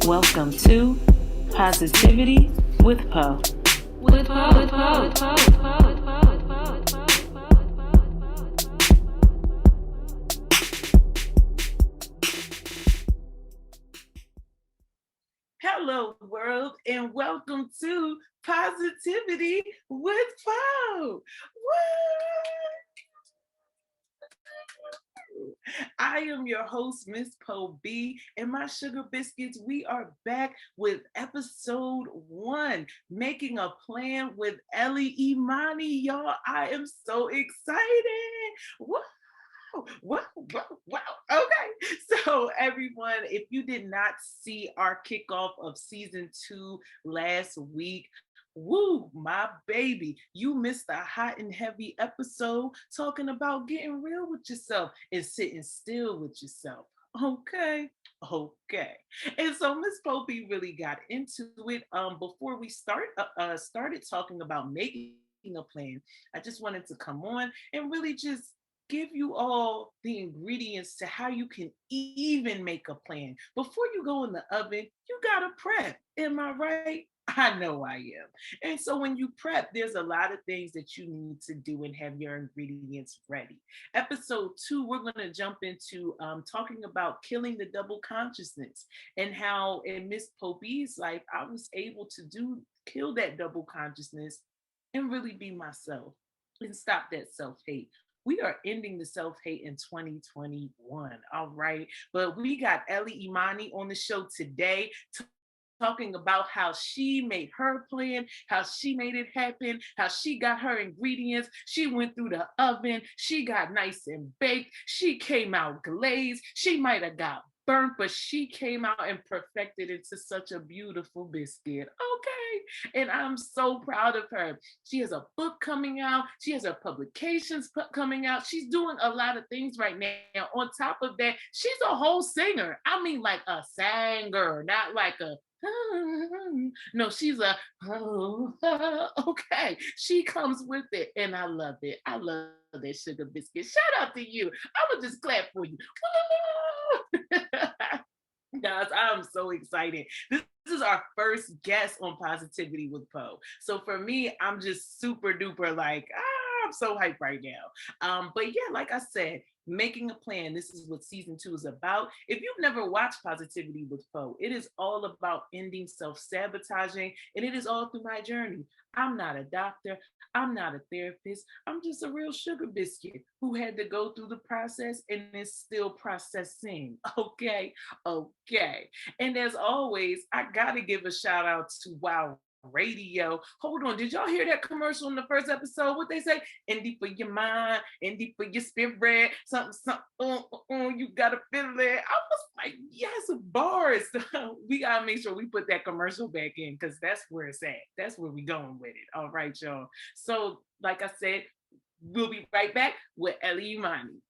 Welcome to Positivity with Poe. Hello, world, and welcome to Positivity with Poe. I am your host, Miss Poe B, and my sugar biscuits. We are back with episode 1, making a plan with Ellie Imani. Y'all, I am so excited. Wow. Okay. So everyone, if you did not see our kickoff of season 2 last week, woo, my baby, you missed a hot and heavy episode talking about getting real with yourself and sitting still with yourself. Okay. And so Miss Popey really got into it. Before we started talking about making a plan, I just wanted to come on and really just give you all the ingredients to how you can even make a plan. Before you go in the oven, you gotta prep. Am I right? I know I am. And so when you prep, there's a lot of things that you need to do and have your ingredients ready. Episode 2, we're going to jump into talking about killing the double consciousness and how in Miss Popey's life, I was able to kill that double consciousness and really be myself and stop that self-hate. We are ending the self-hate in 2021, all right? But we got Ellie Imani on the show today talking about how she made her plan, how she made it happen, how she got her ingredients. She went through the oven. She got nice and baked. She came out glazed. She might have got burnt, but she came out and perfected into such a beautiful biscuit. Okay. And I'm so proud of her. She has a book coming out. She has her publications coming out. She's doing a lot of things right now. On top of that, she's a whole singer. I mean, like a singer, not like a no, she's a okay. She comes with it, and I love it. I love that sugar biscuit. Shout out to you. I would just clap for you. Guys, I'm so excited. This is our first guest on Positivity with Poe. So for me, I'm just super duper like, I'm so hyped right now. But yeah, like I said, making a plan. This is what season 2 is about. If you've never watched Positivity with Poe, it is all about ending self-sabotaging, and it is all through my journey. I'm not a doctor. I'm not a therapist. I'm just a real sugar biscuit who had to go through the process and is still processing. Okay. And as always, I gotta give a shout out to Wow Radio. Hold on, did y'all hear that commercial in the first episode? What they say? Indie for your mind, indie for your spirit, something, you gotta feel it. I was like, yes, bars. We gotta make sure we put that commercial back in because that's where it's at. That's where we going with it. All right, y'all. So, like I said, we'll be right back with Ellie Imani.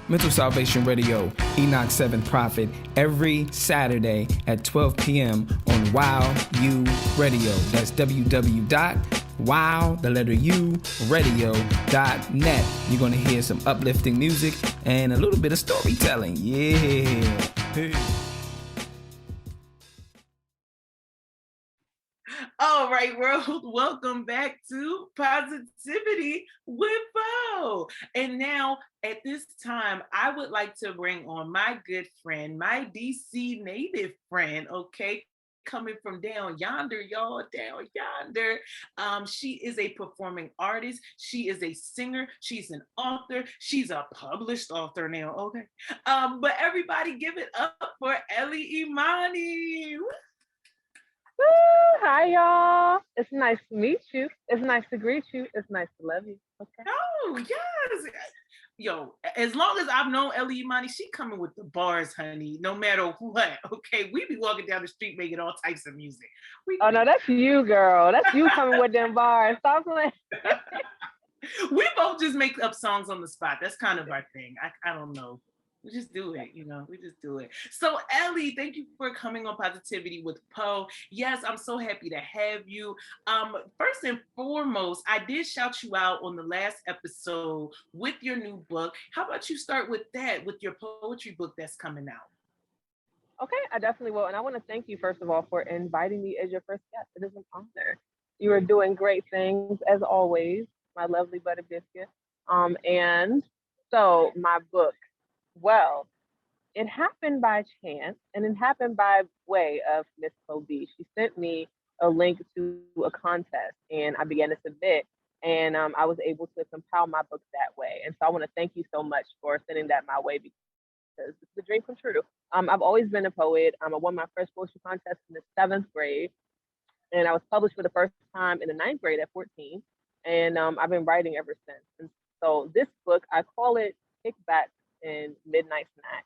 Mental Salvation Radio, Enoch 7th Prophet, every Saturday at 12 p.m. on Wow U Radio. That's www.wow.radio.net. You're going to hear some uplifting music and a little bit of storytelling. Yeah. All right, world, welcome back to Positivity with Poe. And now, at this time, I would like to bring on my good friend, my DC native friend, okay? Coming from down yonder, y'all, down yonder. She is a performing artist. She is a singer. She's an author. She's a published author now, okay? But everybody give it up for Ellie Imani. Woo! Hi, y'all. It's nice to meet you. It's nice to greet you. It's nice to love you. Okay. Oh, yes. Yo, as long as I've known Ellie Imani, she coming with the bars, honey, no matter what. Okay, we be walking down the street making all types of music. Oh, no, that's you, girl. That's you coming with them bars. Stop playing. We both just make up songs on the spot. That's kind of our thing. I don't know. We just do it, we just do it. So Ellie, thank you for coming on Positivity with Poe. Yes, I'm so happy to have you. First and foremost, I did shout you out on the last episode with your new book. How about you start with that, with your poetry book that's coming out? Okay, I definitely will. And I want to thank you, first of all, for inviting me as your first guest. It is an honor. You are doing great things, as always, my lovely butter biscuit. And so, my book, well, it happened by chance, and it happened by way of Miss Kobe. She sent me a link to a contest, and I began to submit, and I was able to compile my book that way. And so I want to thank you so much for sending that my way because it's a dream come true. I've always been a poet. I won my first poetry contest in the seventh grade, and I was published for the first time in the ninth grade at 14. And I've been writing ever since. And so this book, I call it Kickbacks and Midnight Snacks.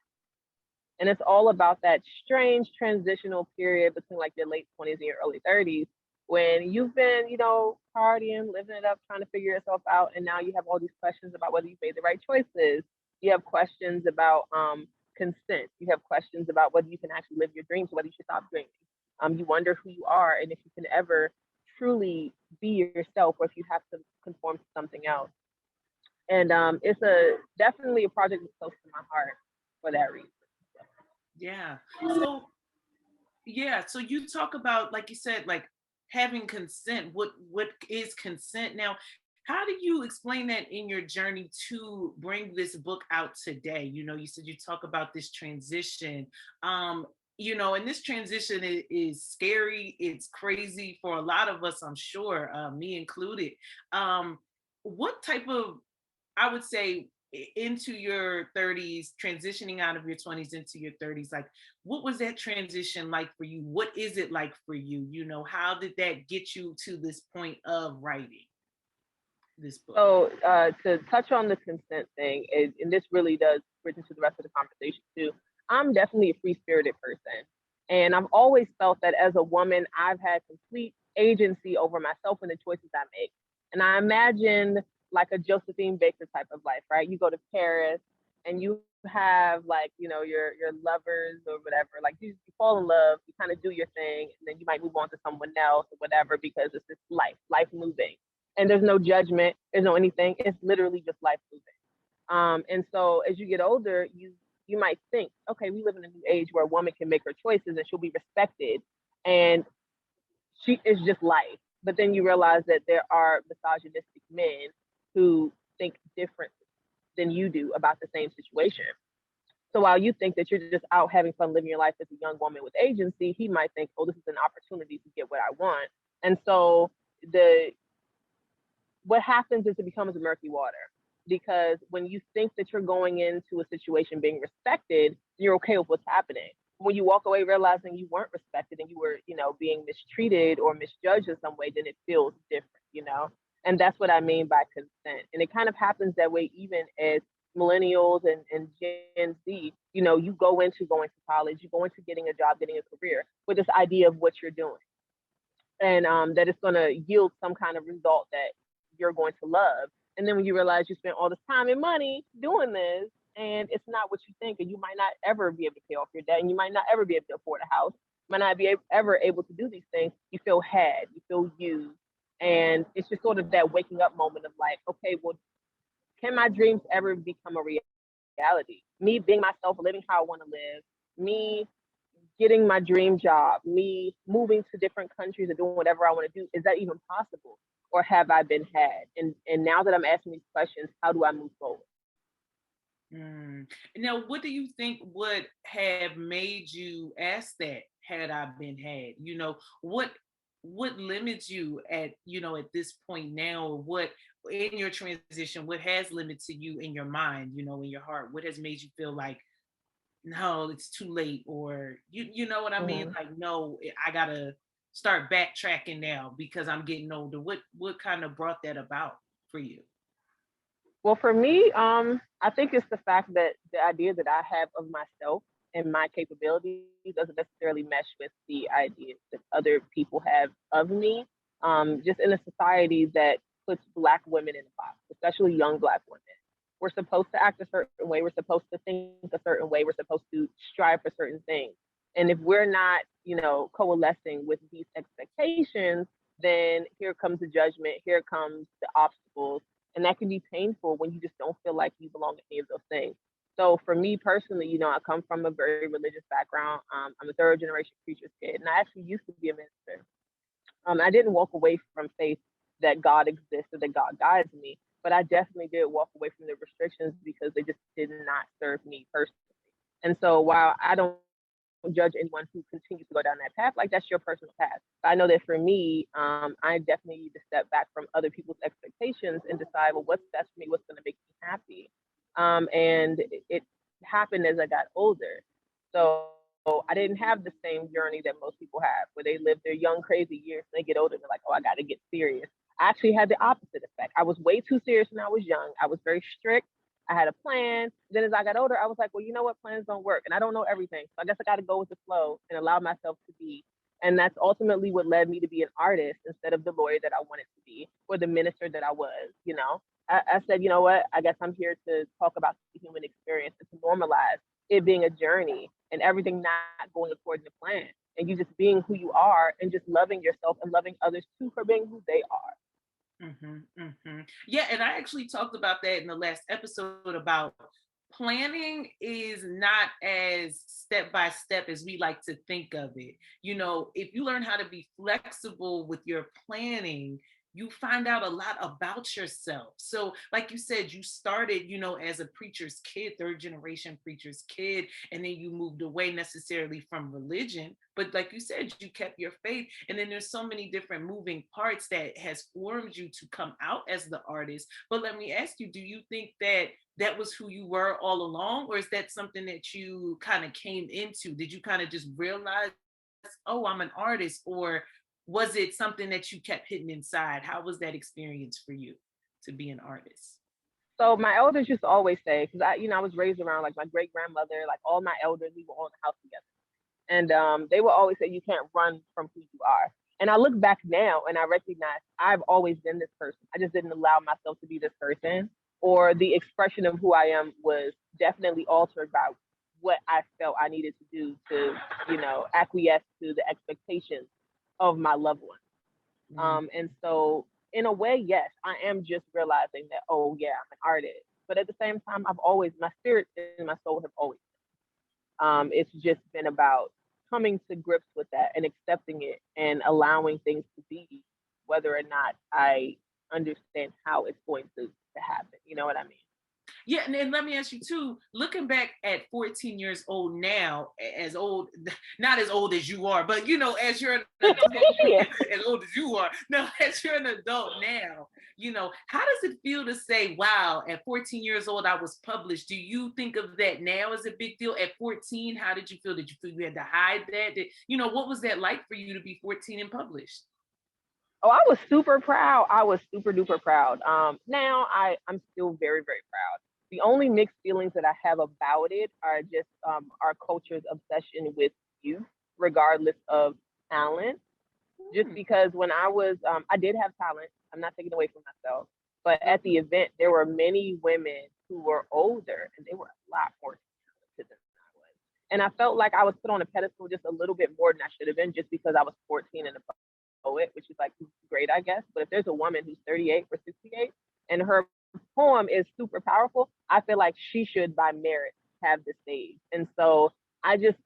And it's all about that strange transitional period between like your late 20s and your early 30s when you've been, partying, living it up, trying to figure yourself out. And now you have all these questions about whether you've made the right choices. You have questions about consent. You have questions about whether you can actually live your dreams, whether you should stop dreaming. You wonder who you are and if you can ever truly be yourself or if you have to conform to something else. And it's definitely a project that's close to my heart for that reason. Yeah. So you talk about, like you said, like having consent. What is consent? Now, how do you explain that in your journey to bring this book out today? You said you talk about this transition. And this transition is scary. It's crazy for a lot of us, I'm sure, me included. What type of, I would say, into your 30s, transitioning out of your 20s into your 30s, like what was that transition like for you? What is it like for you? How did that get you to this point of writing this book? So to touch on the consent thing, and this really does bridge into the rest of the conversation too, I'm definitely a free-spirited person. And I've always felt that as a woman, I've had complete agency over myself and the choices I make. And I imagine like a Josephine Baker type of life, right? You go to Paris and you have like, your lovers or whatever. Like you fall in love, you kind of do your thing, and then you might move on to someone else or whatever because it's just life moving. And there's no judgment, there's no anything. It's literally just life moving. And so as you get older, you might think, okay, we live in a new age where a woman can make her choices and she'll be respected. And she is just life. But then you realize that there are misogynistic men who think different than you do about the same situation. So while you think that you're just out having fun living your life as a young woman with agency, he might think, oh, this is an opportunity to get what I want. And so what happens is it becomes murky water, because when you think that you're going into a situation being respected, you're okay with what's happening. When you walk away realizing you weren't respected and you were, being mistreated or misjudged in some way, then it feels different. And that's what I mean by consent. And it kind of happens that way even as millennials and Gen Z. You go into going to college, you go into getting a job, getting a career with this idea of what you're doing. And that it's going to yield some kind of result that you're going to love. And then when you realize you spent all this time and money doing this, and it's not what you think, and you might not ever be able to pay off your debt, and you might not ever be able to afford a house, you might not be ever able to do these things, you feel had, you feel used. And it's just sort of that waking up moment of like, okay, well, can my dreams ever become a reality? Me being myself, living how I want to live, me getting my dream job, me moving to different countries and doing whatever I want to do, is that even possible? Or have I been had? And now that I'm asking these questions, how do I move forward? Now, what do you think would have made you ask that? Had I been had? What limits you at at this point now, or what in your transition? What has limited you in your mind? In your heart? What has made you feel like, no, it's too late, or you know what I mean? Like, no, I gotta start backtracking now because I'm getting older. What kind of brought that about for you? Well, for me, I think it's the fact that the idea that I have of myself and my capabilities doesn't necessarily mesh with the ideas that other people have of me. Just in a society that puts Black women in a box, especially young Black women. We're supposed to act a certain way. We're supposed to think a certain way. We're supposed to strive for certain things. And if we're not, coalescing with these expectations, then here comes the judgment, here comes the obstacles. And that can be painful when you just don't feel like you belong in any of those things. So for me personally, I come from a very religious background. I'm a third generation preacher's kid, and I actually used to be a minister. I didn't walk away from faith that God exists or that God guides me, but I definitely did walk away from the restrictions because they just did not serve me personally. And so while I don't judge anyone who continues to go down that path, like that's your personal path. But I know that for me, I definitely need to step back from other people's expectations and decide, well, what's best for me, what's going to make me happy. And it happened as I got older. So I didn't have the same journey that most people have, where they live their young, crazy years and they get older and they're like, oh, I got to get serious. I actually had the opposite effect. I was way too serious when I was young. I was very strict. I had a plan. Then as I got older, I was like, well, you know what? Plans don't work. And I don't know everything. So I guess I got to go with the flow and allow myself to be. And that's ultimately what led me to be an artist instead of the lawyer that I wanted to be or the minister that I was. I said, you know what? I guess I'm here to talk about the human experience and to normalize it being a journey and everything not going according to plan. And you just being who you are and just loving yourself and loving others too for being who they are. Yeah, and I actually talked about that in the last episode about planning is not as step by step as we like to think of it. If you learn how to be flexible with your planning, you find out a lot about yourself. So like you said, you started, as a preacher's kid, third generation preacher's kid, and then you moved away necessarily from religion. But like you said, you kept your faith. And then there's so many different moving parts that has formed you to come out as the artist. But let me ask you, do you think that was who you were all along? Or is that something that you kind of came into? Did you kind of just realize, oh, I'm an artist? Or was it something that you kept hidden inside? How was that experience for you to be an artist? So my elders used to always say, because I was raised around like my great grandmother, like all my elders, we were all in the house together. And they will always say, you can't run from who you are. And I look back now and I recognize I've always been this person. I just didn't allow myself to be this person, or the expression of who I am was definitely altered by what I felt I needed to do to, acquiesce to the expectations of my loved ones. And so in a way, yes, I am just realizing that, oh yeah, I'm an artist. But at the same time, my spirit and my soul have always been. It's just been about coming to grips with that and accepting it and allowing things to be, whether or not I understand how it's going to happen. You know what I mean? Yeah, and let me ask you too, looking back at 14 years old now, as old, not as old as you are, but as you're an adult, as old as you are, no, as you're an adult now, how does it feel to say, wow, at 14 years old, I was published? Do you think of that now as a big deal? At 14, how did you feel? Did you feel you had to hide that? What was that like for you to be 14 and published? Oh, I was super proud. I was super duper proud. Now I'm still very, very proud. The only mixed feelings that I have about it are just our culture's obsession with youth, regardless of talent. Just because when I did have talent. I'm not taking away from myself. But at the event, there were many women who were older and they were a lot more talented than I was. And I felt like I was put on a pedestal just a little bit more than I should have been just because I was 14 and a poet, which is like great, I guess. But if there's a woman who's 38 or 68 and her poem is super powerful, I feel like she should by merit have the stage. And so I just,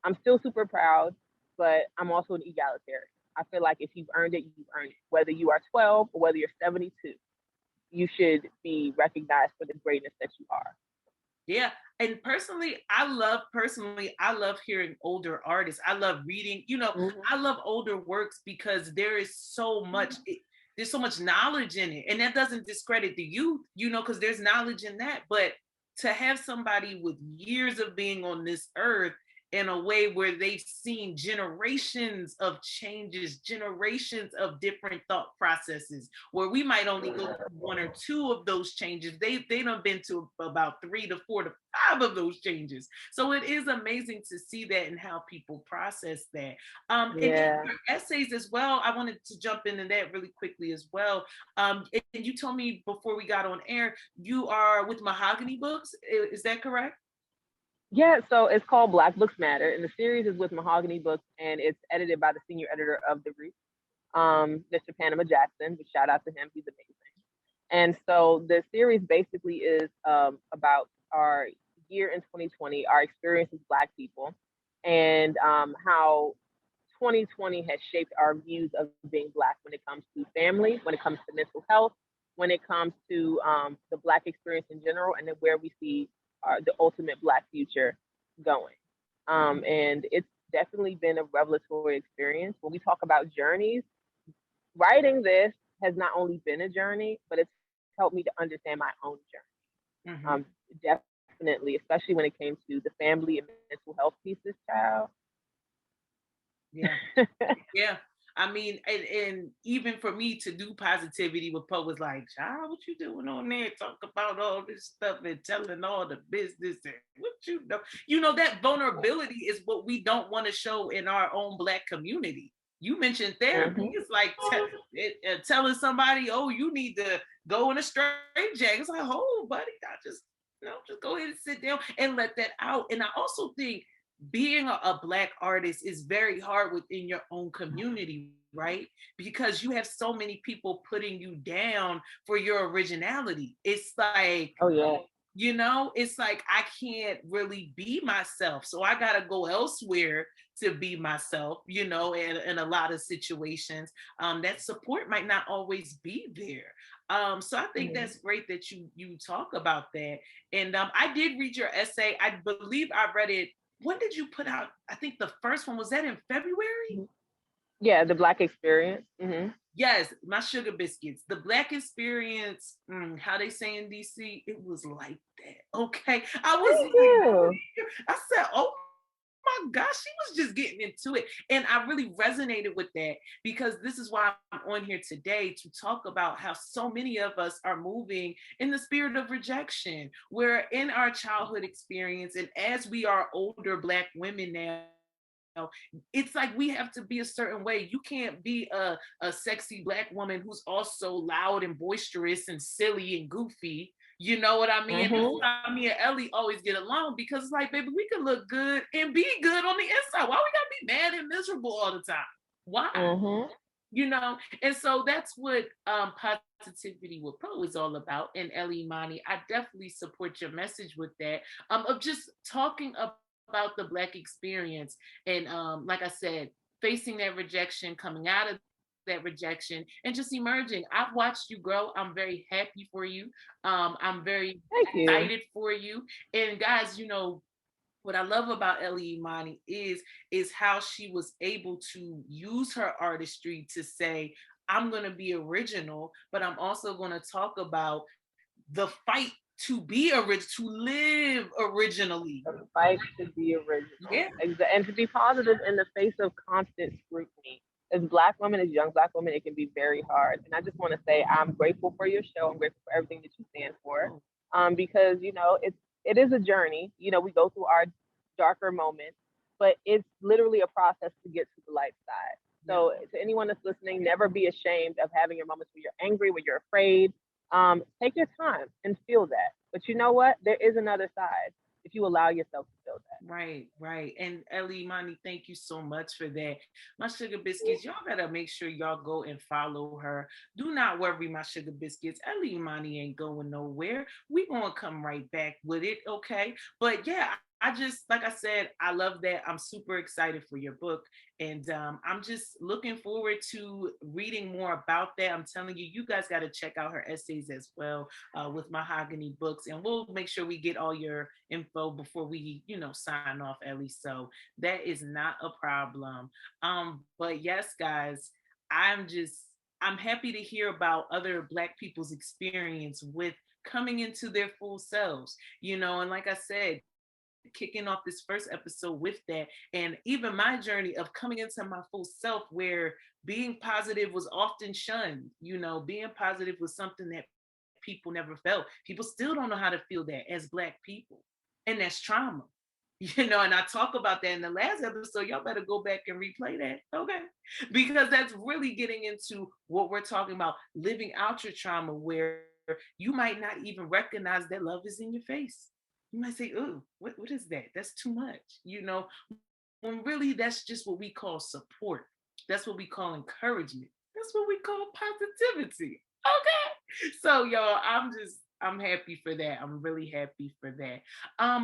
I'm still super proud, but I'm also an egalitarian. I feel like if you've earned it, you've earned it. Whether you are 12 or whether you're 72, you should be recognized for the greatness that you are. Yeah. And personally, I love hearing older artists. I love reading, I love older works because there is so much, there's so much knowledge in it. And that doesn't discredit the youth, because there's knowledge in that. But to have somebody with years of being on this earth in a way where they've seen generations of changes, generations of different thought processes, where we might only go through one or two of those changes. They done been to about 3 to 4 to 5 of those changes. So it is amazing to see that and how people process that. And in your essays as well, I wanted to jump into that really quickly as well. And you told me before we got on air, you are with Mahogany Books. Is that correct? Yeah, so it's called Black Books Matter, and the series is with Mahogany Books, and it's edited by the senior editor of The Root, Mr. Panama Jackson. But shout out to him; he's amazing. And so the series basically is about our year in 2020, our experience as Black people, and how 2020 has shaped our views of being Black when it comes to family, when it comes to mental health, when it comes to the Black experience in general, and then where we see the ultimate Black future going. And it's definitely been a revelatory experience. When we talk about journeys, writing this has not only been a journey, but it's helped me to understand my own journey. Definitely, especially when it came to the family and mental health pieces, child. Yeah. Yeah. I mean, and even for me to do positivity with Poe was like, child, what you doing on there? Talk about all this stuff and telling all the business and what you know. You know, that vulnerability is what we don't want to show in our own Black community. You mentioned therapy. It's like telling somebody, oh, you need to go in a straight jacket. It's like, oh, buddy, I just, just go ahead and sit down and let that out. And I also think being a Black artist is very hard within your own community, right? Because you have so many people putting you down for your originality. It's like, oh yeah, it's like I can't really be myself, so I gotta go elsewhere to be myself, in a lot of situations. That support might not always be there. So I think that's great that you talk about that. And I did read your essay. I believe I read it. When did you put out? I think the first one was that in February. Yeah, the Black experience. Yes, my sugar biscuits, the Black experience. How they say in DC, it was like that. Okay, I said, oh my gosh, she was just getting into it. And I really resonated with that because this is why I'm on here today to talk about how so many of us are moving in the spirit of rejection. We're in our childhood experience, and as we are older Black women now, it's like we have to be a certain way. You can't be a sexy Black woman who's also loud and boisterous and silly and goofy. You know what I mean? That's why me and Ellie always get along, because it's like, baby, we can look good and be good on the inside. Why we gotta be mad and miserable all the time? Why? And so that's what positivity with Pro is all about. And Ellie Imani, I definitely support your message with that, of just talking about the Black experience. And like I said, facing that rejection, coming out of that rejection, and just emerging. I've watched you grow. I'm very happy for you. I'm very excited for you. And guys, what I love about Ellie Imani is how she was able to use her artistry to say, I'm going to be original, but I'm also going to talk about the fight to be original, to live originally. The fight to be original. And to be positive in the face of constant scrutiny. As Black women, as young Black women, it can be very hard. And I just want to say I'm grateful for your show. I'm grateful for everything that you stand for. Because, it is a journey. We go through our darker moments, but it's literally a process to get to the light side. So to anyone that's listening, never be ashamed of having your moments where you're angry, where you're afraid. Take your time and feel that. But you know what? There is another side if you allow yourself to feel that. Right. And Ellie Imani, thank you so much for that. My sugar biscuits, y'all gotta make sure y'all go and follow her. Do not worry, my sugar biscuits. Ellie Imani ain't going nowhere. We gonna come right back with it, okay? But yeah, I just, like I said, I love that. I'm super excited for your book. And I'm just looking forward to reading more about that. I'm telling you, you guys got to check out her essays as well with Mahogany Books. And we'll make sure we get all your info before we, sign off, Ellie. So that is not a problem. But yes, guys, I'm happy to hear about other Black people's experience with coming into their full selves, and like I said, kicking off this first episode with that. And even my journey of coming into my full self, where being positive was often shunned. Being positive was something that people never felt. People still don't know how to feel that as Black people. And that's trauma. And I talk about that in the last episode. Y'all better go back and replay that, okay? Because that's really getting into what we're talking about, living out your trauma, where you might not even recognize that love is in your face. You might say, "Ooh, what is that? That's too much," when really that's just what we call support. That's what we call encouragement. That's what we call positivity. Okay. So y'all, I'm happy for that. I'm really happy for that.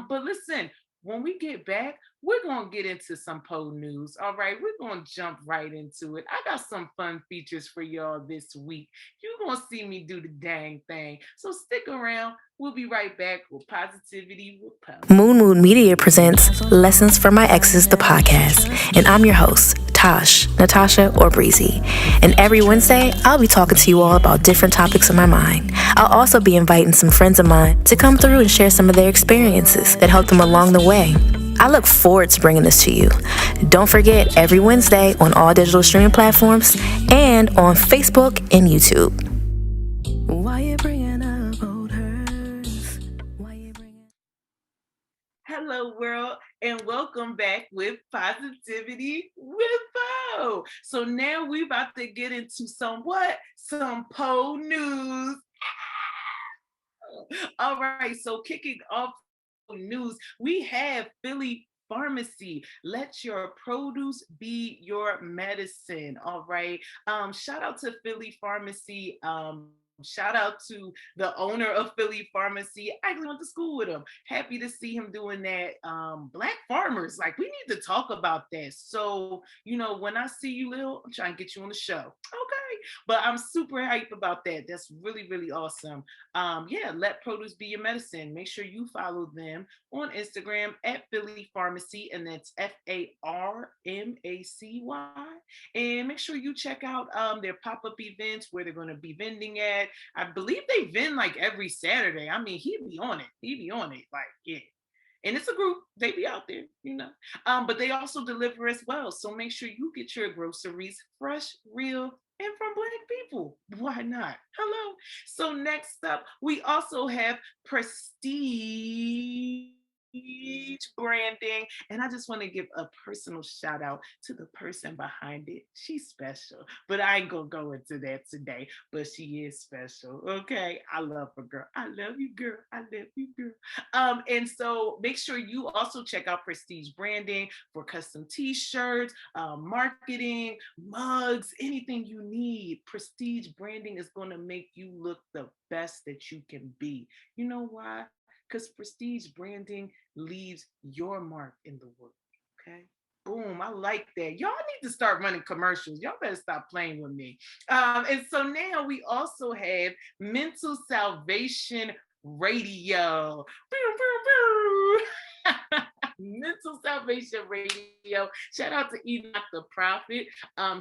But listen, when we get back, we're gonna get into some pole news. All right, we're gonna jump right into it. I got some fun features for y'all this week. You're gonna see me do the dang thing. So stick around. We'll be right back with Positivity with Pop. Moon Moon Media presents Lessons from My Exes, the podcast. And I'm your host, Tosh, Natasha, or Breezy. And every Wednesday, I'll be talking to you all about different topics in my mind. I'll also be inviting some friends of mine to come through and share some of their experiences that helped them along the way. I look forward to bringing this to you. Don't forget, every Wednesday on all digital streaming platforms and on Facebook and YouTube. Why you bringing up old hurts? Why you bringing... Hello, world, and welcome back with Positivity with Poe. So now we're about to get into some Poe news. All right, so kicking off news, we have Philly Pharmacy. Let your produce be your medicine. All right. Shout out to Philly Pharmacy. Shout out to the owner of Philly Pharmacy. I actually went to school with him. Happy to see him doing that. Black farmers, like, we need to talk about that. So, when I see you, Lil, I'm trying to get you on the show. Okay. But I'm super hyped about that. That's really, really awesome. Let produce be your medicine. Make sure you follow them on Instagram at Philly Pharmacy, and that's FARMACY. And make sure you check out their pop-up events where they're going to be vending at. I believe they vend like every Saturday. I mean, he be on it. Like, yeah. And it's a group. They be out there, But they also deliver as well. So make sure you get your groceries fresh, real, and from Black people. Why not? Hello. So next up, we also have Prestige branding, and I just want to give a personal shout out to the person behind it. She's special, but I ain't gonna go into that today, but she is special. Okay, I love her, girl. I love you, girl. I love you, girl. And so make sure you also check out Prestige branding for custom t-shirts, marketing, mugs, anything you need. Prestige branding is going to make you look the best that you can be. You know why? Because Prestige branding leaves your mark in the world. Okay. Boom, I like that. Y'all need to start running commercials. Y'all better stop playing with me. And so now we also have Mental Salvation Radio. Mental Salvation Radio. Shout out to Enoch the Prophet.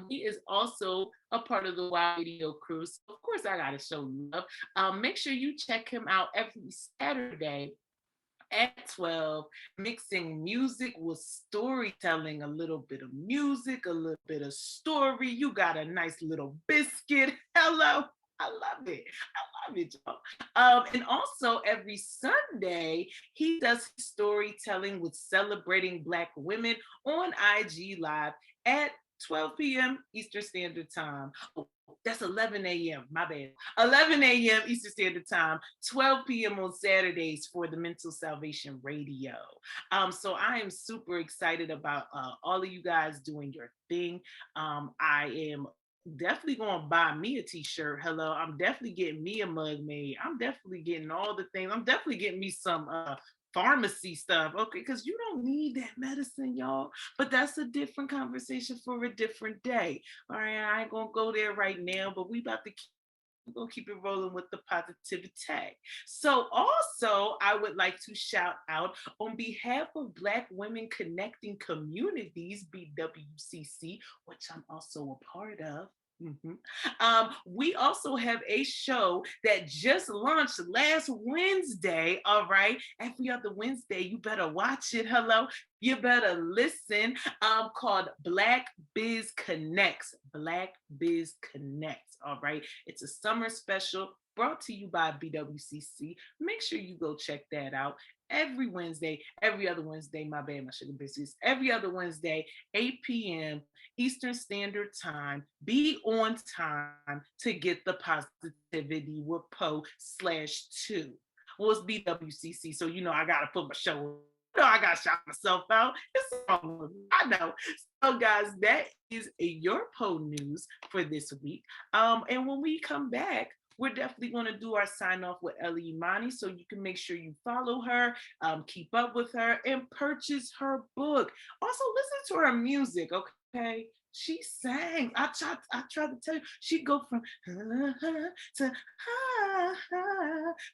He is also a part of the Wild Radio crew. So of course I gotta show love. Make sure you check him out every Saturday at 12, mixing music with storytelling, a little bit of music, a little bit of story. You got a nice little biscuit. Hello. I love it. Y'all. And also every Sunday, he does storytelling with celebrating Black women on IG Live at 12 p.m. Eastern Standard Time. Oh, that's 11 a.m. My bad. 11 a.m. Eastern Standard Time, 12 p.m. on Saturdays for the Mental Salvation Radio. So I am super excited about all of you guys doing your thing. I am definitely going to buy me a t-shirt. Hello. I'm definitely getting me a mug made. I'm definitely getting all the things. I'm definitely getting me some pharmacy stuff, okay, because you don't need that medicine, y'all, but that's a different conversation for a different day. All right, I ain't gonna go there right now, but we're gonna keep it rolling with the positivity. So also, I would like to shout out on behalf of Black Women Connecting Communities, BWCC, which I'm also a part of. We also have a show that just launched last Wednesday. All right. Every other Wednesday, you better watch it. Hello. You better listen. Called Black Biz Connects. Black Biz Connects. All right. It's a summer special brought to you by BWCC. Make sure you go check that out. Every Wednesday, every other Wednesday, my bad, my sugar biscuits, every other Wednesday, 8 p.m. Eastern Standard Time. Be on time to get the positivity with Poe/2. Well, it's BWCC, so I gotta put my show. I gotta shout myself out. It's wrong. I know. So, guys, that is your Poe news for this week. And when we come back, we're definitely going to do our sign off with Ellie Imani, so you can make sure you follow her, keep up with her, and purchase her book. Also, listen to her music, okay? She sang. I tried to tell you, she'd go from to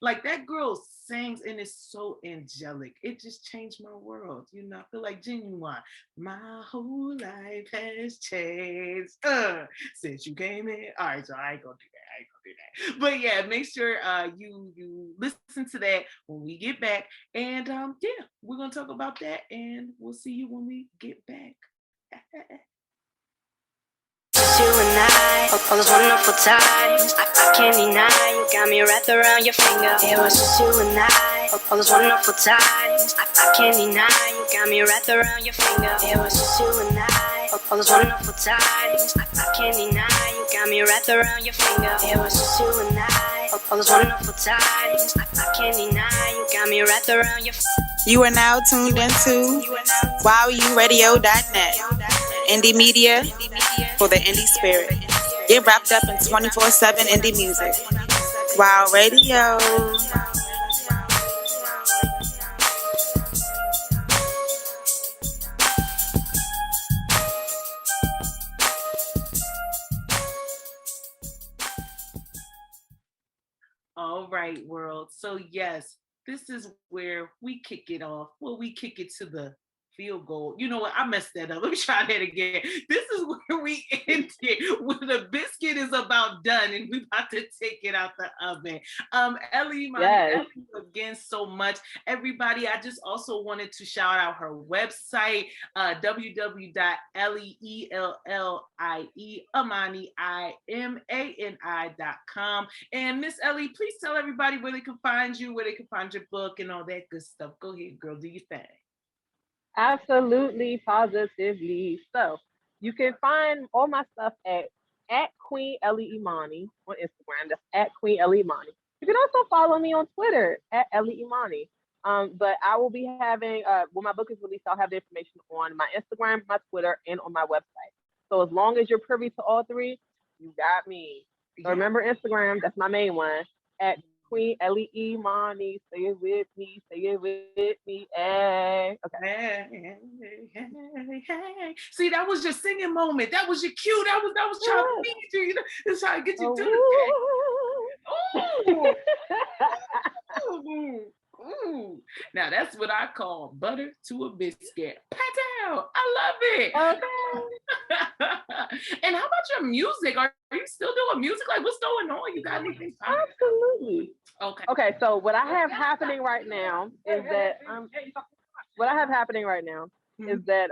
like that girl sings and is so angelic. It just changed my world. I feel like Genuine. My whole life has changed since you came in. All right, so I ain't gonna do that. But yeah, make sure you listen to that when we get back. And yeah, we're gonna talk about that, and we'll see you when we get back. You and I, all those wonderful times, I can't deny, you got me wrapped around your finger. It was just you and I, all those wonderful times, I can't deny, you got me wrapped around your finger. It was just you and I, all those wonderful times, I can't deny, you got me wrapped around your finger. It was just you and I, all those wonderful times, I can't deny, you got me wrapped around your finger. You are now tuned into WowURadio.net, indie media for the indie spirit. Get wrapped up in 24/7 indie music. Wow Radio. All right, world. So yes, this is where we kick it off. Well, we kick it to the field goal. You know what? I messed that up. Let me try that again. This is where we end it. When the biscuit is about done and we about to take it out the oven. Ellie, thank you again so much. Everybody, I just also wanted to shout out her website, www.LellieImani.com. And Miss Ellie, please tell everybody where they can find you, where they can find your book and all that good stuff. Go ahead, girl, do your thing. Absolutely, positively. So you can find all my stuff at Queen Ellie Imani on Instagram. That's at Queen Ellie Imani. You can also follow me on Twitter at Ellie Imani. But I will be having when my book is released, I'll have the information on my Instagram, my Twitter, and on my website. So as long as you're privy to all three, you got me. So remember Instagram, that's my main one, at Queen Ellie Imani. Say it with me. Say it with me. Hey. Okay. Hey. See, that was your singing moment. That was your cue. That was trying to feed you. It's trying to get you to the thing. Ooh. Ooh. Now that's what I call butter to a biscuit. Patel. I love it. Okay. And how about your music? Are you still doing music? Like, what's going on? You got anything? Absolutely. Okay. So what I have happening right now is that is that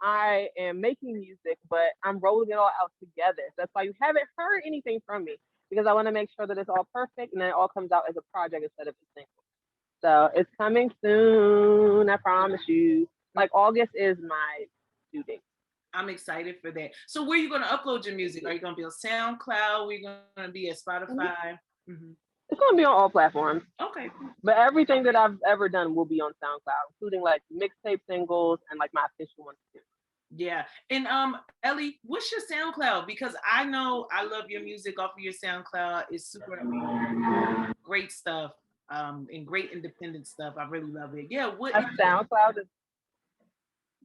I am making music, but I'm rolling it all out together. That's why you haven't heard anything from me, because I want to make sure that it's all perfect and then it all comes out as a project instead of a single. So it's coming soon, I promise you. Like August is my due date. I'm excited for that. So where are you going to upload your music? Are you going to be on SoundCloud? Are you going to be at Spotify? Mm-hmm. It's going to be on all platforms. Okay. But everything that I've ever done will be on SoundCloud, including like mixtape singles and like my official ones too. Yeah. And Ellie, what's your SoundCloud? Because I know I love your music off of your SoundCloud. It's super great stuff. And great independent stuff. I really love it. Yeah, what SoundCloud is.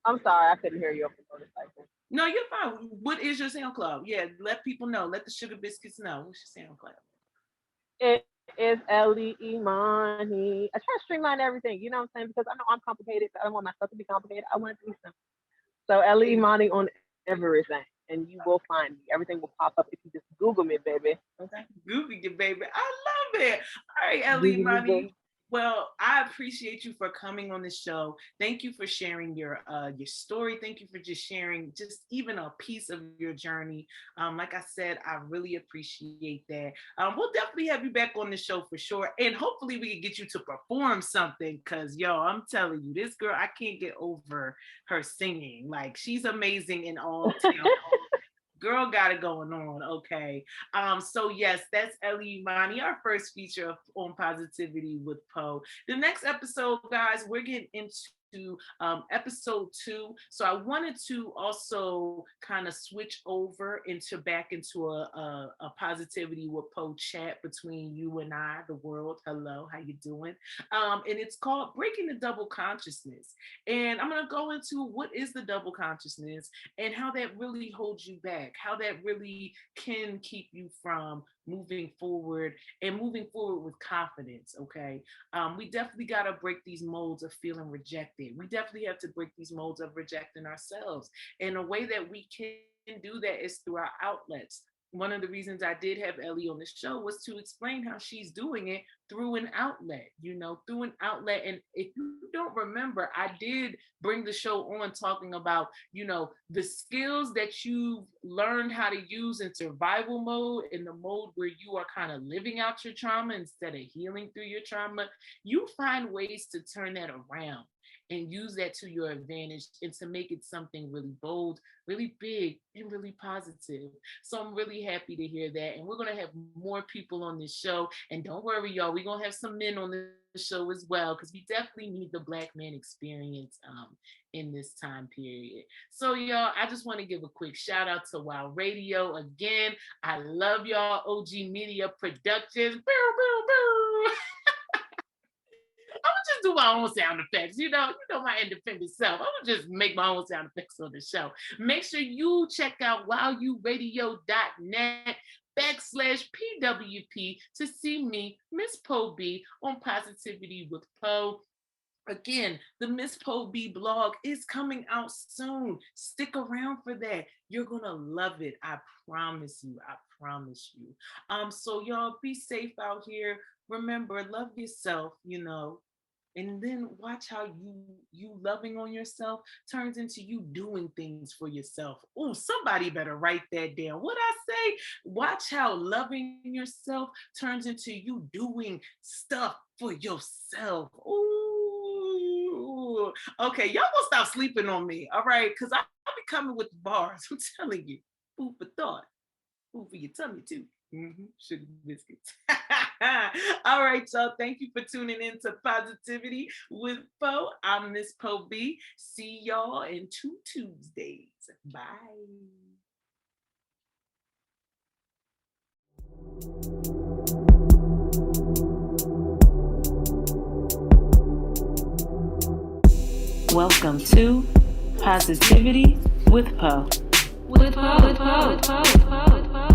I'm sorry, I couldn't hear you over the motorcycle. No, you're fine. What is your SoundCloud? Yeah, let people know. Let the Sugar Biscuits know. What's your SoundCloud? It is Ellie Imani. I try to streamline everything, you know what I'm saying? Because I know I'm complicated, but I don't want my stuff to be complicated. I want it to be simple. So Ellie Imani on everything. and you will find me. Everything will pop up if you just Google me, baby. Okay. Google you, baby. I love it. All right, Ellie Imani. Well, I appreciate you for coming on the show. Thank you for sharing your story. Thank you for just sharing just even a piece of your journey. Like I said, I really appreciate that. We'll definitely have you back on the show for sure. And hopefully we can get you to perform something because, yo, I'm telling you, this girl, I can't get over her singing. Like, she's amazing in all talent. Girl got it going on, okay. So yes, that's Ellie Imani, our first feature on Positivity with Poe. The next episode, guys, we're getting into episode 2. So I wanted to also kind of switch over back into a Positivity with Poe chat between you and I, the world. Hello, how you doing? And it's called Breaking the Double Consciousness. And I'm gonna go into what is the double consciousness and how that really holds you back, how that really can keep you from moving forward with confidence. Okay. We definitely got to break these molds of feeling rejected. We definitely have to break these molds of rejecting ourselves. And a way that we can do that is through our outlets. One of the reasons I did have Ellie on the show was to explain how she's doing it through an outlet, through an outlet. And if you don't remember, I did bring the show on talking about, the skills that you've learned how to use in survival mode, in the mode where you are kind of living out your trauma instead of healing through your trauma. You find ways to turn that around and use that to your advantage and to make it something really bold, really big, and really positive. So I'm really happy to hear that. And we're going to have more people on this show. And don't worry, y'all, we're going to have some men on the show as well, because we definitely need the Black man experience in this time period. So, y'all, I just want to give a quick shout out to Wow Radio. Again, I love y'all, OG Media Productions. Boo, boo, boo. I'm gonna just do my own sound effects. You know my independent self. I'm gonna just make my own sound effects on the show. Make sure you check out wowuradio.net/PWP to see me, Miss Poe B, on Positivity with Poe. Again, the Miss Poe B blog is coming out soon. Stick around for that. You're gonna love it. I promise you. I promise you. So y'all be safe out here. Remember, love yourself, and then watch how you loving on yourself turns into you doing things for yourself. Oh, somebody better write that down. What I say? Watch how loving yourself turns into you doing stuff for yourself. Ooh. Okay, y'all gonna stop sleeping on me, all right? Because I'll be coming with the bars. I'm telling you. Food for thought. Food for your tummy, too. Sugar biscuits. All right, y'all. Thank you for tuning in to Positivity with Poe. I'm Miss Poe B. See y'all in 2 Tuesdays. Bye. Welcome to Positivity with Poe. With Poe.